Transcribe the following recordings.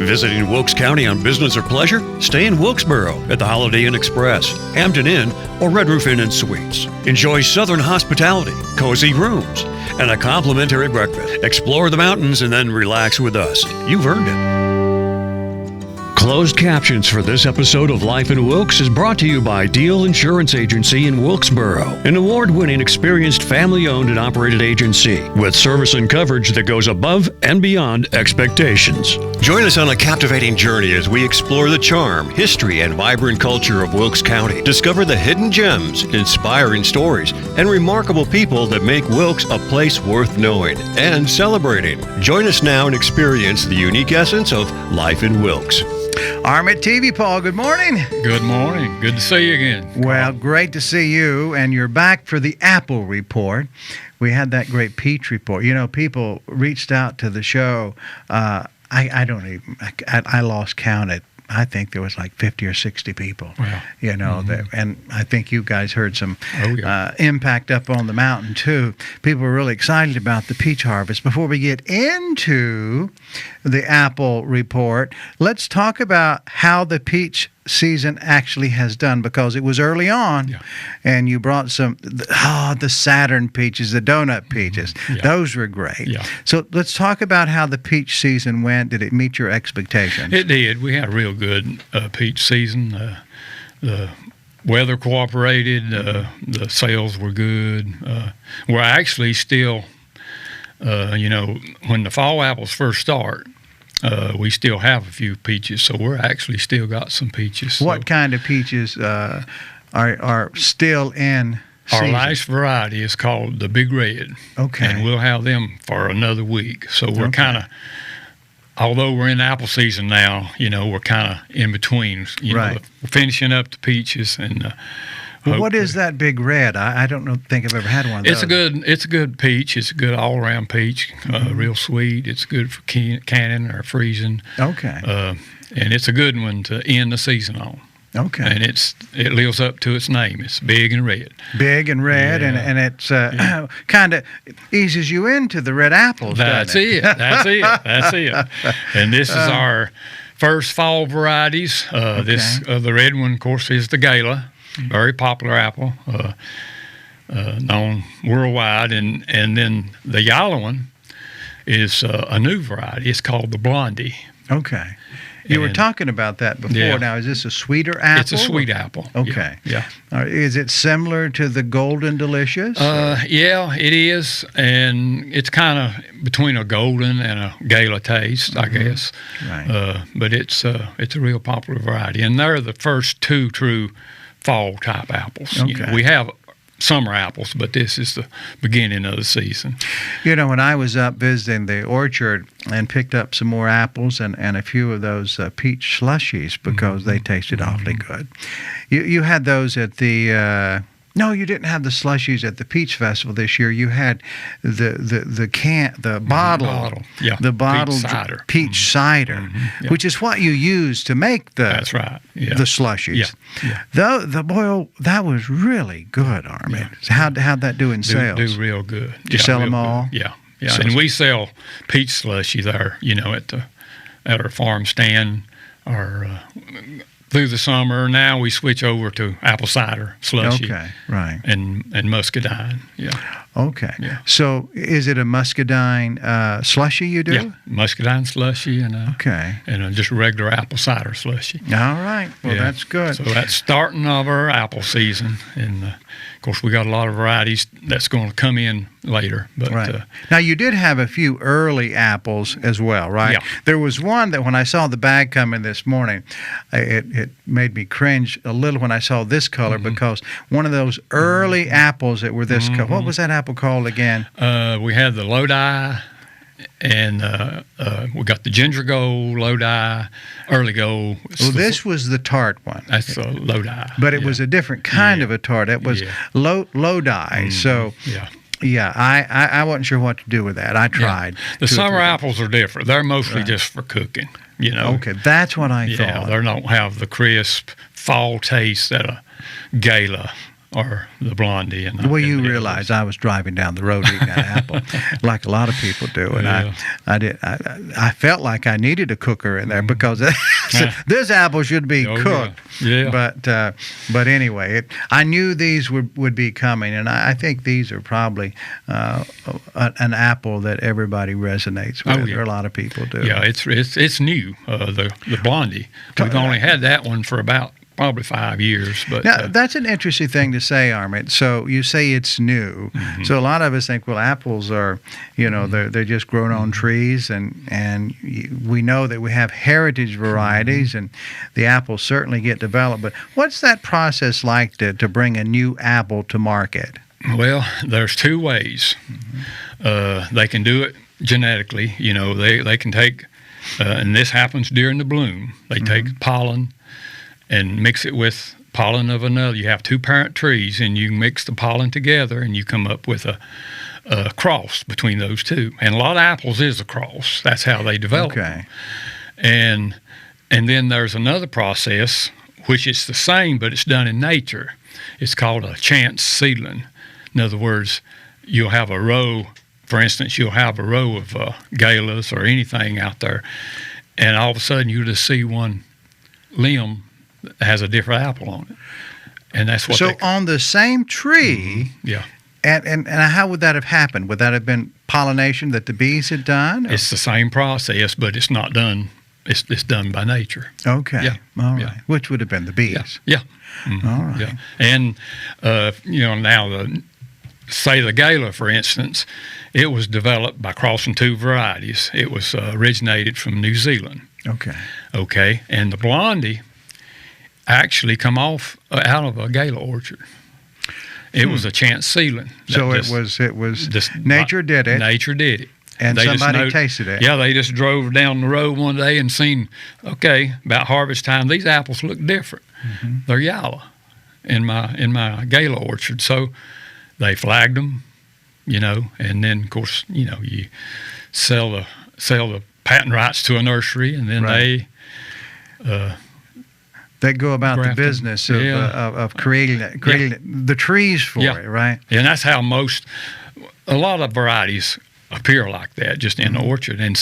Visiting Wilkes County on business or pleasure? Stay in Wilkesboro at the Holiday Inn Express, Hampton Inn, or Red Roof Inn and Suites. Enjoy Southern hospitality, cozy rooms, and a complimentary breakfast. Explore the mountains and then relax with us. You've earned it. Closed captions for this episode of Life in Wilkes is brought to you by Deal Insurance Agency in Wilkesboro, an award-winning, experienced, family-owned and operated agency with service and coverage that goes above and beyond expectations. Join us on a captivating journey as we explore the charm, history, and vibrant culture of Wilkes County. Discover the hidden gems, inspiring stories, and remarkable people that make Wilkes a place worth knowing and celebrating. Join us now and experience the unique essence of Life in Wilkes. Armit Tevepaugh, good morning. Good morning. Good to see you again. Well, great to see you, and you're back for the Apple Report. We had that great peach report. You know, people reached out to the show. I lost count at, I think there was like 50 or 60 people, you know, and I think you guys heard some impact up on the mountain too. People were really excited about the peach harvest. Before we get into the Apple Report, let's talk about how the peach season actually has done, because it was early on, and you brought some, the Saturn peaches, the donut peaches. Those were great. So let's talk about how the peach season went. Did it meet your expectations? It did. We had a real good peach season. The weather cooperated. The sales were good. We're actually still, when the fall apples first start, we still have a few peaches, so we're actually still got some peaches. What kind of peaches are still in season? Our last variety is called the Big Red. Okay. And we'll have them for another week. So we're kind of, although we're in apple season now, we're kind of in between. We're finishing up the peaches and. What is that Big Red? I don't think I've ever had one of those. It's a good peach. It's a good all-around peach. Real sweet. It's good for canning or freezing. Okay. And it's a good one to end the season on. Okay. And it lives up to its name. It's big and red. Big and red, and it's kind of eases you into the red apples. That's it. That's it. And this is our first fall varieties. The red one, of course, is the Gala. Very popular apple, known worldwide, and then the yellow one is a new variety. It's called the Blondie. Okay. You were talking about that before. Yeah. Now, is this a sweeter apple? It's a sweet apple. Okay. Yeah. Is it similar to the Golden Delicious? Yeah, it is, and it's kind of between a golden and a Gala taste, I guess. Right. But it's a real popular variety, and they're the first two true fall type apples. Okay. We have summer apples, but this is the beginning of the season. When I was up visiting the orchard and picked up some more apples and a few of those peach slushies, because they tasted awfully good. You had those at the no, you didn't have the slushies at the Peach Festival this year. You had the bottle, the bottled peach cider, which is what you use to make the the slushies. That was really good, Armit. How'd that do in sales? Do real good. Did you sell them all? Good. Yeah. So, and we sell peach slushy there, at our farm stand, or through the summer. Now we switch over to apple cider slushy. Okay, right. And muscadine, Okay. Yeah. So is it a muscadine slushy you do? Yeah, muscadine slushy and just regular apple cider slushy. All right. Well, that's good. So that's starting of our apple season, and of course we got a lot of varieties that's going to come in later. But now you did have a few early apples as well, right? Yeah. There was one that when I saw the bag come in this morning, it made me cringe a little when I saw this color, because one of those early apples that were this color. What was that apple called again? We had the Lodi, and we got the Ginger Gold, Lodi, Early Gold. Well, this was the tart one. That's the Lodi. But it was a different kind of a tart. It was Lodi. So I wasn't sure what to do with that. I tried. The summer apples are different. They're mostly just for cooking. Okay, that's what I thought. They don't have the crisp fall taste that a Gala or the Blondie. And well, you realize I was driving down the road eating that apple, like a lot of people do, and I felt like I needed a cooker in there because this apple should be cooked. But anyway, I knew these would be coming, and I think these are probably an apple that everybody resonates with, or a lot of people do. Yeah, it's new. The Blondie. We've only had that one for about probably 5 years. But now, that's an interesting thing to say, Armit. So you say it's new. Mm-hmm. So a lot of us think, well, apples are, they're just grown on trees, and we know that we have heritage varieties, and the apples certainly get developed. But what's that process like to bring a new apple to market? Well, there's two ways. Mm-hmm. They can do it genetically. They can take, and this happens during the bloom. They take pollen and mix it with pollen of another. You have two parent trees, and you mix the pollen together, and you come up with a cross between those two. And a lot of apples is a cross. That's how they develop. Okay. And then there's another process, which is the same, but it's done in nature. It's called a chance seedling. In other words, you'll have a row. For instance, you'll have a row of Galas or anything out there, and all of a sudden you'll just see one limb has a different apple on it, and that's what. So on the same tree, yeah. And how would that have happened? Would that have been pollination that the bees had done? Or? It's the same process, but it's not done. It's done by nature. Okay. Yeah. All right. Yeah. Which would have been the bees. Yeah. Mm-hmm. All right. Yeah. And now say the Gala, for instance, it was developed by crossing two varieties. It was originated from New Zealand. Okay. Okay. And the Blondie actually come off out of a Gala orchard. It was a chance seedling. So it was nature did it. Nature did it. And somebody tasted it. Yeah, they just drove down the road one day and seen, okay, about harvest time, these apples look different. Mm-hmm. They're yellow in my Gala orchard. So they flagged them, and then of course, you sell the patent rights to a nursery, and then they go about the business of creating the trees for it, right? And that's how a lot of varieties appear like that, just in the orchard. And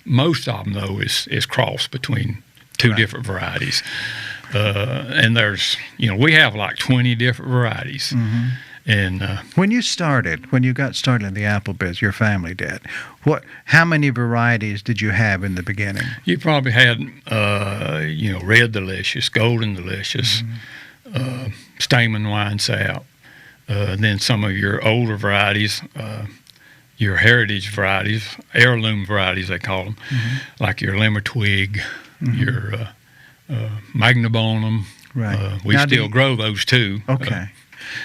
most of them, though, is crossed between two different varieties. And there's, we have like 20 different varieties. Mm-hmm. And when you got started in the apple biz, your family did. How many varieties did you have in the beginning? You probably had, Red Delicious, Golden Delicious, Stamen Wine Sap, then some of your older varieties, your heritage varieties, heirloom varieties they call them, like your Limmer Twig, your Magnabonum. Right. We still grow those too. Okay.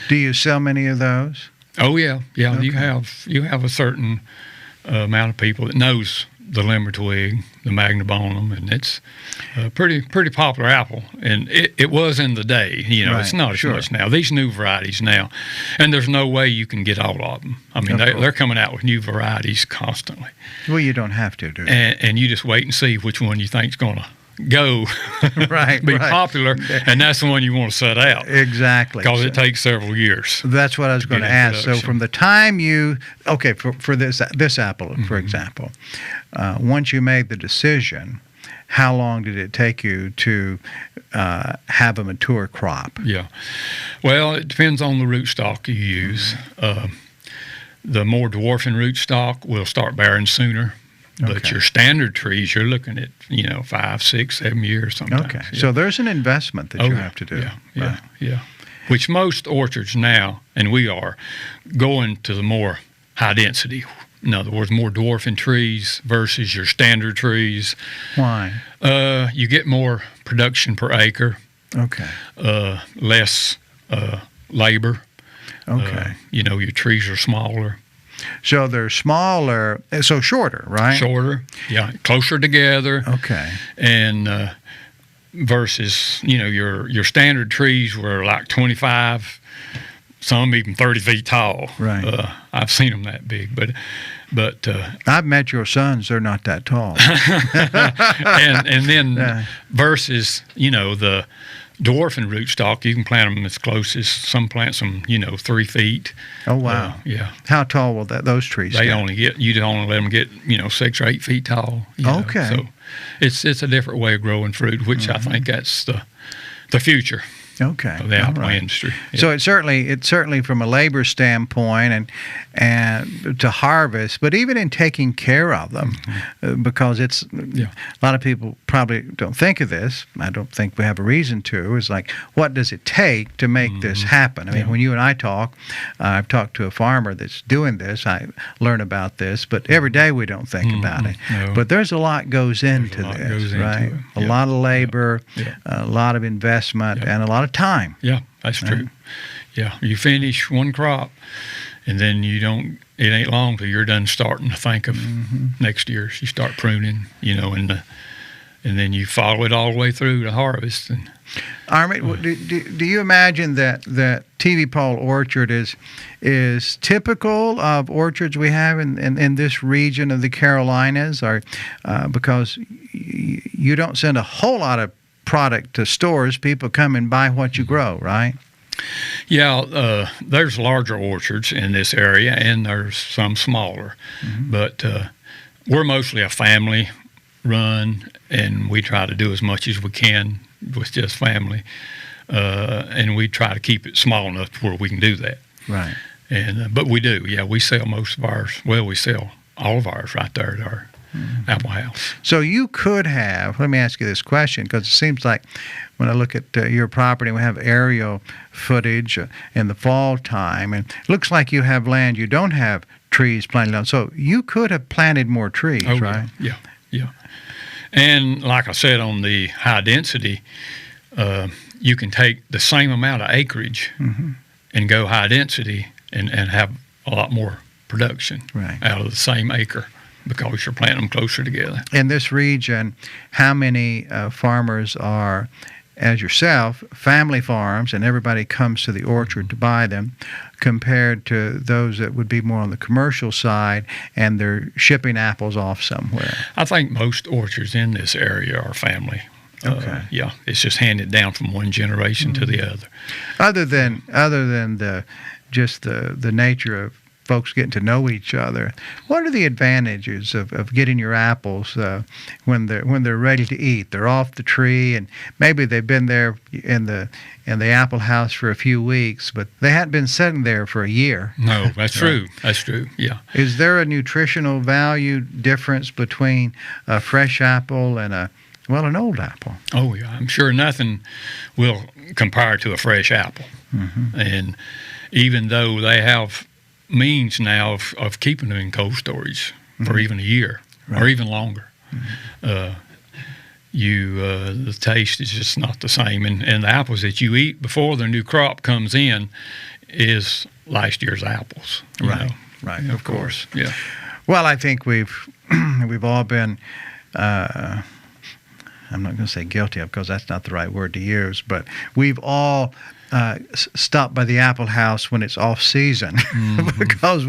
Do you sell many of those? Oh yeah. Okay. You have a certain amount of people that knows the Limmer Twig, the Magnabonum, and it's a pretty popular apple. And it was in the day. It's not as much now. These new varieties now, and there's no way you can get all of them. I mean, they're coming out with new varieties constantly. Well, you don't have to, do you? And you just wait and see which one you think's going to go be popular, and that's the one you want to set out. Exactly. Because it takes several years. That's what I was going to ask. So from the time for this apple, for example, once you made the decision, how long did it take you to have a mature crop? Yeah. Well, it depends on the rootstock you use. The more dwarfing rootstock will start bearing sooner. But your standard trees, you're looking at, 5, 6, 7 years sometimes. Okay. Yeah. So there's an investment that you have to do. Yeah. Which most orchards now, and we are, going to the more high density. In other words, more dwarfing trees versus your standard trees. Why? You get more production per acre. Okay. Less labor. Okay. Your trees are smaller. So they're smaller, so shorter, right? Shorter, yeah, closer together. Okay. And versus, your standard trees were like 25, some even 30 feet tall. Right. I've seen them that big, but I've met your sons; they're not that tall. and then versus, dwarfing rootstock, you can plant them as close as some plants them, 3 feet. Oh, wow. Yeah. How tall will those trees They get? you'd only let them get, 6 or 8 feet tall. Okay. So it's a different way of growing fruit, which I think that's the future Okay. of the apple All right. industry. Yeah. So it's certainly from a labor standpoint and to harvest, but even in taking care of them, because it's a lot of people probably don't think of this. I don't think we have a reason to. It's like, what does it take to make this happen? I mean, when you and I talk, I've talked to a farmer that's doing this. I learn about this, but every day we don't think about it. No. But there's a lot goes into this, right? A lot of labor, a lot of investment, and a lot of time. Yeah, that's true. Yeah, you finish one crop, and then it ain't long till you're done starting to think of next year. You start pruning, and then you follow it all the way through to harvest. And Armit, do you imagine that Tevepaugh Orchard is typical of orchards we have in this region of the Carolinas, or because you don't send a whole lot of product to stores, people come and buy what you grow, right? Yeah, there's larger orchards in this area, and there's some smaller, but we're mostly a family run, and we try to do as much as we can with just family, and we try to keep it small enough to where we can do that. Right. And but we do, we sell most of ours. Well, we sell all of ours right there at our apple house. So you could have, let me ask you this question, because it seems like when I look at your property, we have aerial footage in the fall time, and it looks like you have land you don't have trees planted on. So you could have planted more trees, right? Yeah. And like I said, on the high density, you can take the same amount of acreage and go high density and have a lot more production out of the same acre, because you're planting them closer together. In this region, how many farmers are, as yourself, family farms, and everybody comes to the orchard to buy them, compared to those that would be more on the commercial side and they're shipping apples off somewhere? I think most orchards in this area are family. Okay. It's just handed down from one generation to the other. Other than the nature of folks getting to know each other, what are the advantages of getting your apples when they're ready to eat? They're off the tree, and maybe they've been there in the apple house for a few weeks, but they hadn't been sitting there for a year. No, that's true. That's true. Yeah. Is there a nutritional value difference between a fresh apple and an old apple? Oh yeah, I'm sure nothing will compare to a fresh apple. And even though they have means now of keeping them in cold storage for even a year or even longer, the taste is just not the same, and the apples that you eat before the new crop comes in is last year's apples. Right, of course. Yeah. Well, I think we've all been, I'm not going to say guilty of, because that's not the right word to use, but we've all stop by the apple house when it's off season, because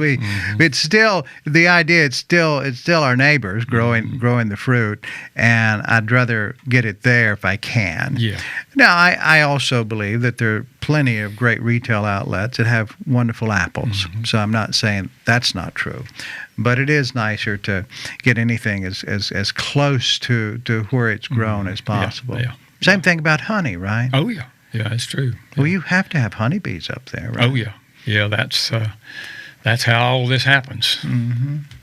it's still the idea. It's still our neighbors growing the fruit, and I'd rather get it there if I can. Yeah. Now I also believe that there are plenty of great retail outlets that have wonderful apples. So I'm not saying that's not true, but it is nicer to get anything as close to where it's grown as possible. Yeah. Same thing about honey, right? Oh yeah. Yeah, that's true. Well, you have to have honeybees up there, right? Oh yeah. That's how all this happens.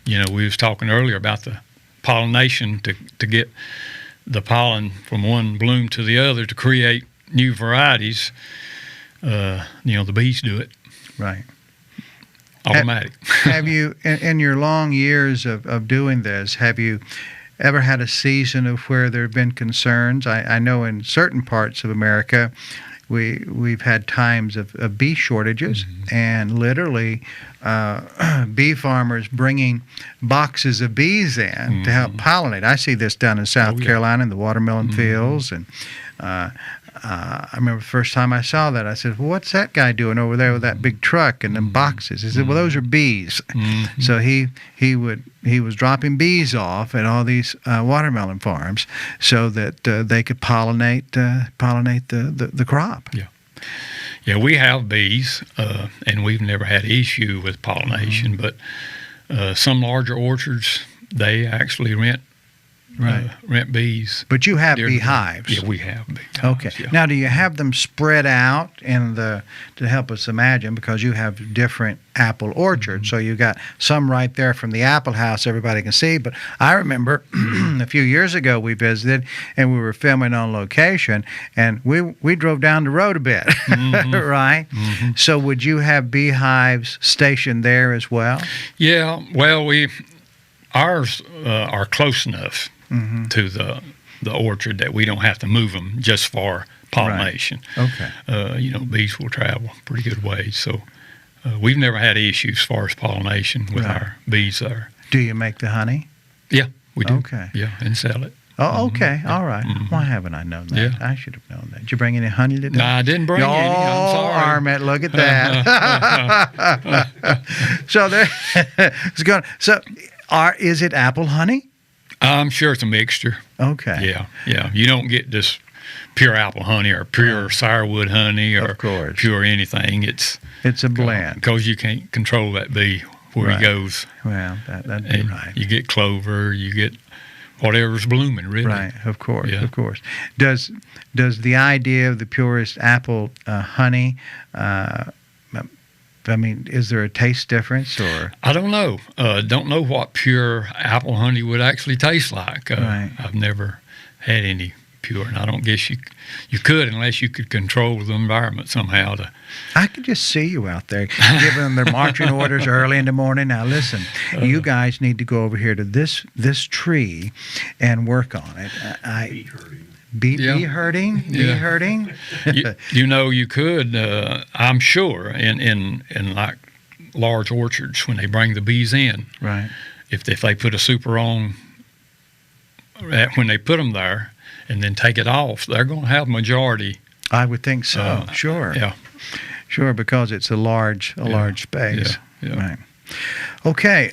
We was talking earlier about the pollination to get the pollen from one bloom to the other to create new varieties. The bees do it. Right. Automatic. Have you, in your long years of doing this, have you ever had a season of where there have been concerns? I know in certain parts of America, we've had times of bee shortages, and literally bee farmers bringing boxes of bees in to help pollinate. I see this down in South Carolina in the watermelon fields, and I remember the first time I saw that, I said, well, what's that guy doing over there with that big truck and them boxes? He said, well, those are bees. So he was dropping bees off at all these watermelon farms so that they could pollinate the crop. Yeah. Yeah, we have bees, and we've never had issue with pollination, but some larger orchards, they actually rent bees. But you have beehives. Yeah, we have beehives. Okay. Yeah. Now, do you have them spread out to help us imagine, because you have different apple orchards, so you got some right there from the apple house everybody can see. But I remember a few years ago we visited and we were filming on location, and we drove down the road a bit, right? So would you have beehives stationed there as well? Yeah. Well, ours are close enough to the orchard that we don't have to move them just for pollination. Right. Okay. Bees will travel pretty good ways, so we've never had issues as far as pollination with our bees there. Do you make the honey? Yeah, we do. Okay. Yeah, and sell it. Oh, okay. All right. Why haven't I known that? Yeah. I should have known that. Did you bring any honey today? No, I didn't bring any. I'm sorry. Armit, look at that. So there, it's going. So, is it apple honey? I'm sure it's a mixture. Okay. Yeah. You don't get just pure apple honey or pure sourwood honey or Of course. pure anything. It's a blend. Because you can't control that bee where he goes. Well, that'd be And right. you get clover, you get whatever's blooming, really. Right, of course, Yeah. of course. Does the idea of the purest apple honey, is there a taste difference, or? I don't know. Don't know what pure apple honey would actually taste like. Right. I've never had any pure, and I don't guess you could unless you could control the environment somehow. I could just see you out there giving them their marching orders early in the morning. Now listen, you guys need to go over here to this tree and work on it. Bee herding? Bee herding? You could, I'm sure, in like large orchards when they bring the bees in. Right. If they put a super on when they put them there and then take it off, they're going to have majority. I would think so. Sure. Yeah. Sure, because it's a large space. Yeah. Right. Okay,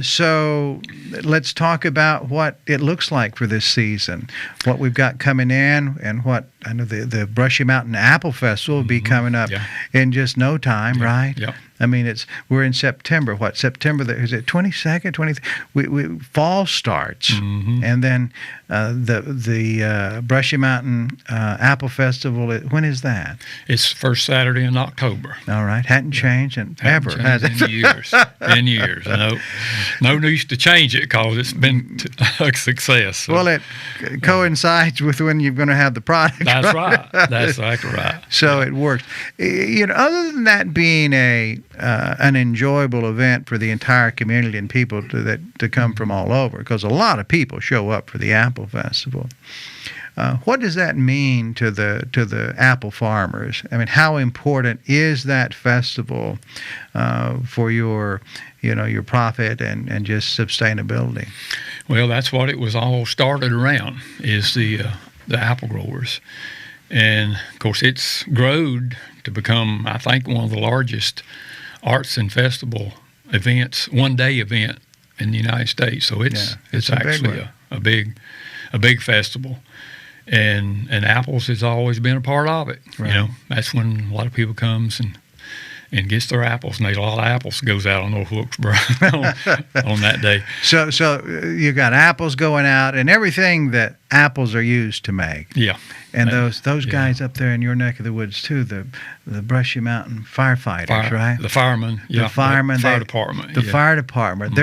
so let's talk about what it looks like for this season, what we've got coming in, and what I know the Brushy Mountain Apple Festival will be coming up in just no time, right? Yeah. I mean, we're in September. What, September? Is it 22nd, 23rd? Fall starts, and then the Brushy Mountain Apple Festival. When is that? It's first Saturday in October. All right, hadn't changed ever, has it? In years. In years. No news to change it because it's been a success. So. Well, it coincides with when you're going to have the product. That's right. That's exactly right. So it works. Other than that being an enjoyable event for the entire community and people to come from all over, because a lot of people show up for the Apple Festival. What does that mean to the apple farmers? I mean, how important is that festival for your profit and just sustainability? Well, that's what it was all started around, is the apple growers. And, of course, it's grown to become, I think, one of the largest arts and festival events, one-day event in the United States. So it's actually a big festival. And apples has always been a part of it. Right. That's when a lot of people comes and gets their apples, and a lot of apples goes out on North Wilkesboro on that day. So you got apples going out and everything that apples are used to make. Yeah. And those guys up there in your neck of the woods too, the Brushy Mountain firefighters, right? The firemen, the firemen, the fire department. The fire department.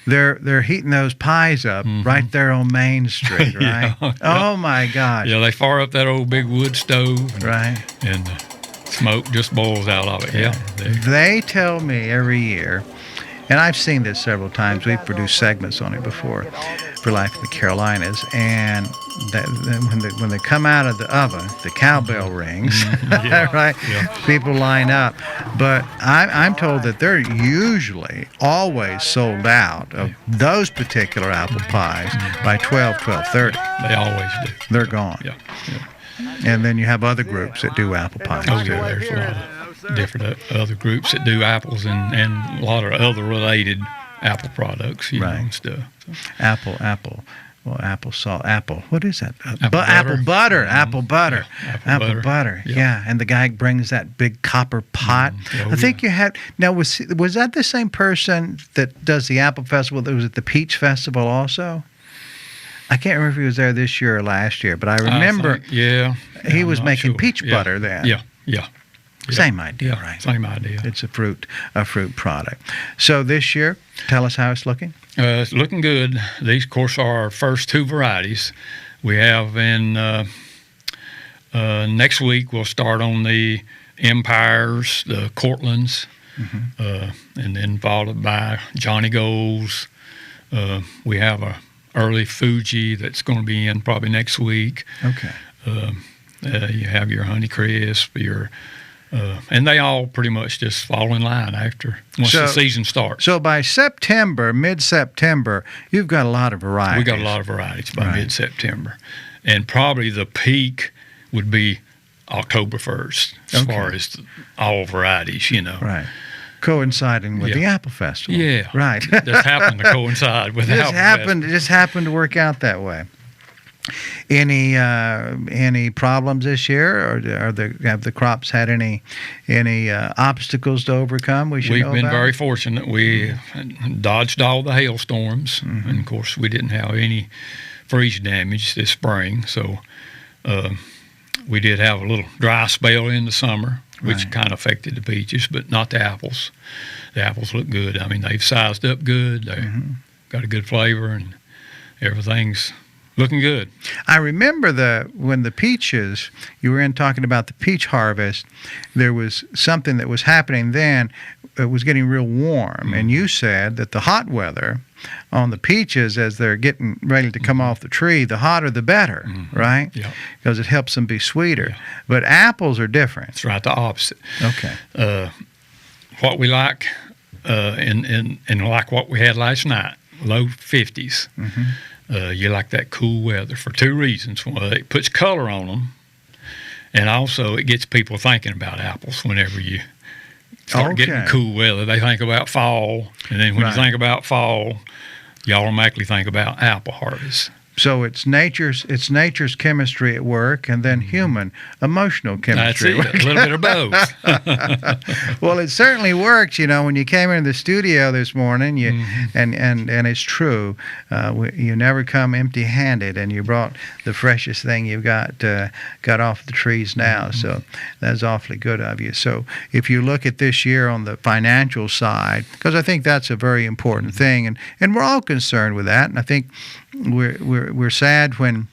They're heating those pies up right there on Main Street, right? Oh my gosh. Yeah, they fire up that old big wood stove. Right. And smoke just boils out of it. Yeah. They tell me every year, and I've seen this several times. We've produced segments on it before for Life in the Carolinas, and when they come out of the oven, the cowbell rings, right? Yeah. People line up. But I'm told that they're usually always sold out of those particular apple pies by 12:30. They always do. They're gone. Yeah. And then you have other groups that do apple pies Oh, too. yeah, there's a lot of different other groups that do apples and a lot of other related apple products, you know, Right. and stuff. So, Apple. Well, apple salt, apple. What is that? Apple butter. Apple butter. Mhm. Apple butter. Yeah, Apple butter. Yeah. Yeah. And the guy brings that big copper pot. Oh, I think you had. Now, was that the same person that does the Apple Festival that was at the Peach Festival also? I can't remember if he was there this year or last year, but I remember he I'm was not making sure. peach Yeah. butter then. Yeah. Same idea, Yeah, right? same idea. It's a fruit product. So this year, tell us how it's looking. It's looking good. These, of course, are our first two varieties. We have next week we'll start on the Empires, the Cortlands, and then followed by Johnny Goals. We have a early Fuji that's going to be in probably next week. Okay. You have your Honeycrisp, and they all pretty much just fall in line once the season starts. So by mid-September, you've got a lot of varieties. We got a lot of varieties by Right. mid-September, and probably the peak would be October 1st as far as all varieties, you know. Right. Coinciding with the Apple Festival. Yeah. Right. It just happened to coincide with the Apple Festival. It just happened to work out that way. Any problems this year, or have the crops had any obstacles to overcome? We've been very fortunate. We dodged all the hailstorms, and of course we didn't have any freeze damage this spring. So we did have a little dry spell in the summer, which kind of affected the peaches, but not the apples. The apples look good. I mean, they've sized up good. They got a good flavor, and everything's looking good. I remember when the peaches, you were talking about the peach harvest, there was something that was happening then. It was getting real warm, and you said that the hot weather on the peaches, as they're getting ready to come off the tree, the hotter the better, right? Yeah. Because it helps them be sweeter. Yeah. But apples are different. It's right the opposite. Okay. What we like, and like what we had last night, low 50s. You like that cool weather for two reasons. Well, it puts color on them, and also it gets people thinking about apples whenever you start getting cool weather. They think about fall, and then when you think about fall, you automatically think about apple harvest. So it's nature's chemistry at work, and then human emotional chemistry. That's it. A little bit of both. Well, it certainly works. You know, when you came into the studio this morning, and it's true. You never come empty-handed, and you brought the freshest thing you've got off the trees now. So that's awfully good of you. So if you look at this year on the financial side, because I think that's a very important thing, and we're all concerned with that, and I think we're sad when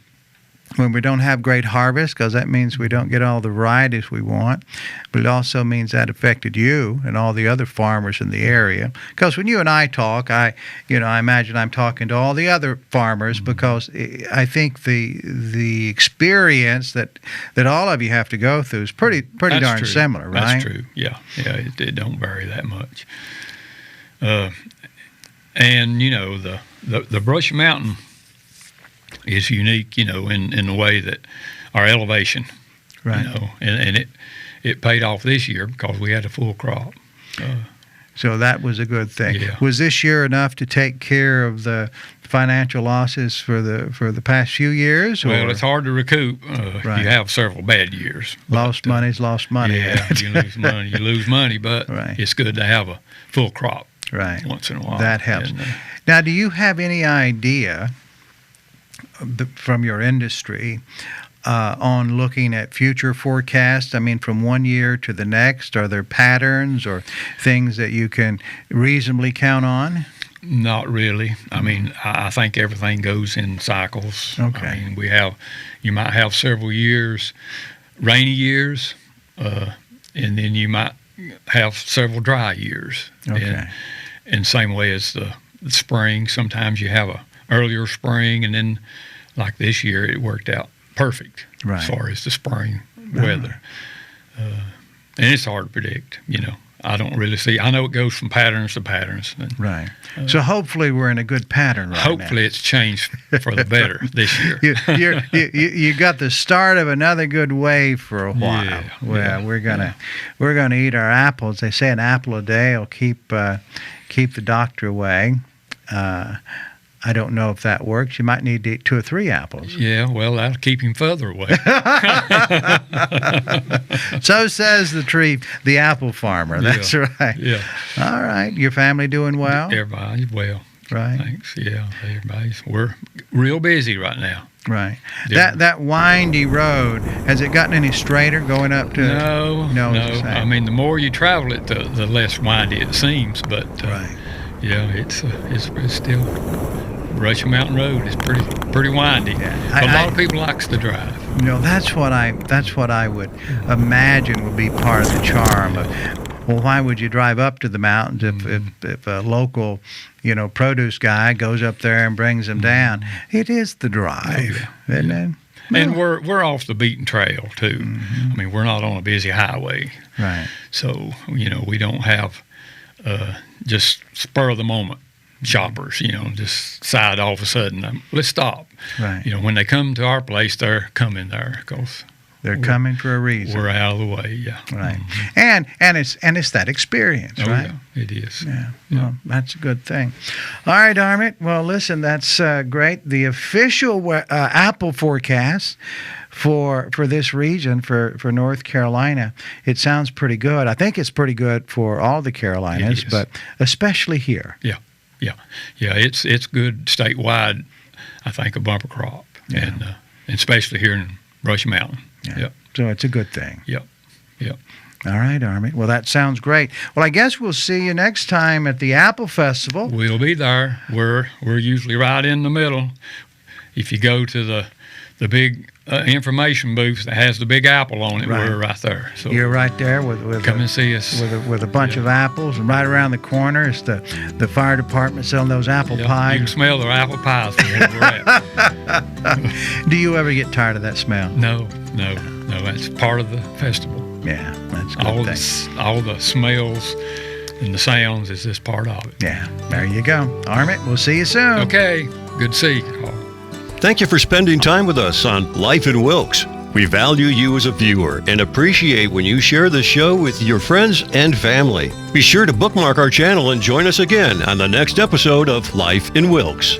we don't have great harvest, because that means we don't get all the varieties we want. But it also means that affected you and all the other farmers in the area. Because when you and I talk, I imagine I'm talking to all the other farmers, because I think the experience that all of you have to go through is pretty darn similar, right? That's true. Yeah. It don't vary that much. And you know, the Brushy Mountain is unique, you know, in the way that our elevation, right? You know, and it paid off this year because we had a full crop. So that was a good thing. Yeah. Was this year enough to take care of the financial losses for the past few years? Well, it's hard to recoup. Right. You have several bad years. Lost money's lost money. Yeah, you lose money, but it's good to have a full crop. Right. Once in a while. That helps. And, now, do you have any idea from your industry on looking at future forecasts? I mean, from one year to the next, are there patterns or things that you can reasonably count on? Not really. I mean, I think everything goes in cycles. Okay. I mean, you might have several years, rainy years, and then you might have several dry years. Okay. And same way as the spring, sometimes you have a earlier spring, and then like this year, it worked out perfect as far as the spring weather. And it's hard to predict, you know. I don't really see. I know it goes from patterns to patterns. And, Right. So hopefully we're in a good pattern right hopefully now. it's changed for the better this year. You got the start of another good wave for a while. Yeah, Well, we're gonna eat our apples. They say an apple a day will keep the doctor away. I don't know if that works. You might need to eat 2 or 3 apples. Yeah, well, that'll keep him further away. So says the apple farmer. That's right. Yeah. All right. Your family doing well? Everybody's well. Right. Thanks. Yeah, we're real busy right now. Right. Yeah. That windy road, has it gotten any straighter going up to? No. It's the same. I mean, the more you travel it, the less windy it seems. But Right. yeah, it's still Brushy Mountain Road is pretty windy. Yeah. But a lot of people likes to drive. That's what I would imagine would be part of the charm of. Well, why would you drive up to the mountains if a local, produce guy goes up there and brings them down? It is the drive, isn't it? And we're off the beaten trail too. I mean, we're not on a busy highway, Right. so we don't have just spur of the moment shoppers. Just decide all of a sudden, let's stop. Right. When they come to our place, they're coming there because They're coming for a reason. we're out of the way. Yeah. Right. Mhm. And it's that experience, Oh, right? yeah, it is. Yeah, well, that's a good thing. All right, Armit. Well, listen, that's great. The official apple forecast for this region, for North Carolina, it sounds pretty good. I think it's pretty good for all the Carolinas, It is. but especially here. Yeah. It's good statewide. I think a bumper crop, Yeah. and especially here in Brushy Mountain. Yeah. Yep. So it's a good thing. Yep. All right, Armit. Well, that sounds great. Well, I guess we'll see you next time at the Apple Festival. We'll be there. We're usually right in the middle. If you go to the big information booth that has the big apple on it, Right. we're right there. So You're right there with come and see us. with a bunch of apples, and right around the corner is the fire department selling those apple Yeah, pies. you can smell the apple pies from where we're at. Do you ever get tired of that smell? No. That's part of the festival. Yeah, that's a good thing. All the smells and the sounds is just part of it. Yeah, there you go. Armit, we'll see you soon. Okay. Good to see you, Carl. Thank you for spending time with us on Life in Wilkes. We value you as a viewer and appreciate when you share the show with your friends and family. Be sure to bookmark our channel and join us again on the next episode of Life in Wilkes.